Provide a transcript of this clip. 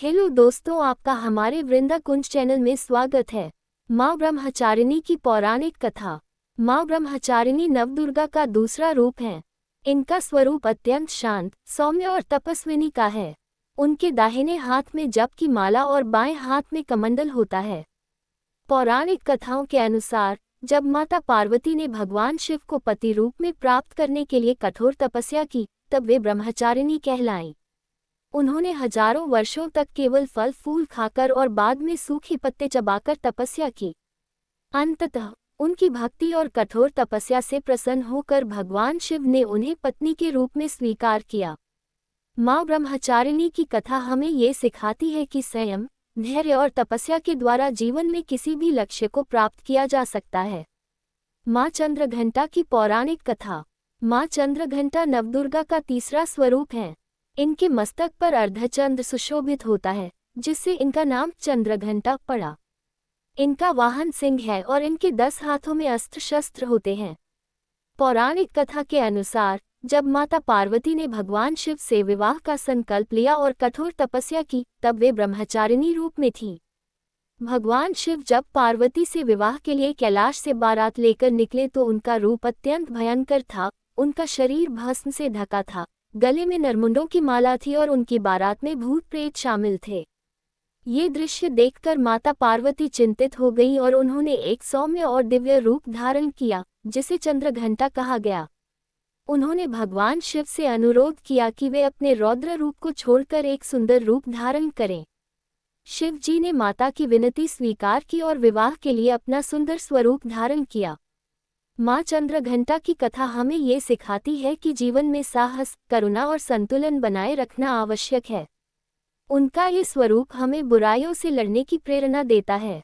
Hello दोस्तों, आपका हमारे वृंदा कुंज चैनल में स्वागत है। माँ ब्रह्मचारिणी की पौराणिक कथा। माँ ब्रह्मचारिणी नवदुर्गा का दूसरा रूप है। इनका स्वरूप अत्यंत शांत, सौम्य और तपस्विनी का है। उनके दाहिने हाथ में जप की माला और बाएं हाथ में कमंडल होता है। पौराणिक कथाओं के अनुसार जब माता पार्वती ने भगवान शिव को पति रूप में प्राप्त करने के लिए कठोर तपस्या की, तब वे ब्रह्मचारिणी कहलाईं। उन्होंने हजारों वर्षों तक केवल फल फूल खाकर और बाद में सूखे पत्ते चबाकर तपस्या की। अंततः उनकी भक्ति और कठोर तपस्या से प्रसन्न होकर भगवान शिव ने उन्हें पत्नी के रूप में स्वीकार किया। माँ ब्रह्मचारिणी की कथा हमें ये सिखाती है कि संयम, धैर्य और तपस्या के द्वारा जीवन में किसी भी लक्ष्य को प्राप्त किया जा सकता है। माँ चंद्रघंटा की पौराणिक कथा। माँ चंद्रघंटा नवदुर्गा का तीसरा स्वरूप है। इनके मस्तक पर अर्धचंद्र सुशोभित होता है, जिससे इनका नाम चंद्रघंटा पड़ा। इनका वाहन सिंह है और इनके 10 हाथों में अस्त्र शस्त्र होते हैं। पौराणिक कथा के अनुसार जब माता पार्वती ने भगवान शिव से विवाह का संकल्प लिया और कठोर तपस्या की, तब वे ब्रह्मचारिणी रूप में थीं। भगवान शिव जब पार्वती से विवाह के लिए कैलाश से बारात लेकर निकले तो उनका रूप अत्यंत भयंकर था। उनका शरीर भस्म से ढका था, गले में नरमुंडों की माला थी और उनकी बारात में भूत प्रेत शामिल थे। ये दृश्य देखकर माता पार्वती चिंतित हो गईं और उन्होंने एक सौम्य और दिव्य रूप धारण किया, जिसे चंद्रघंटा कहा गया। उन्होंने भगवान शिव से अनुरोध किया कि वे अपने रौद्र रूप को छोड़कर एक सुंदर रूप धारण करें। शिव जी ने माता की विनती स्वीकार की और विवाह के लिए अपना सुंदर स्वरूप धारण किया। माँ चंद्रघंटा की कथा हमें ये सिखाती है कि जीवन में साहस, करुणा और संतुलन बनाए रखना आवश्यक है। उनका ये स्वरूप हमें बुराइयों से लड़ने की प्रेरणा देता है।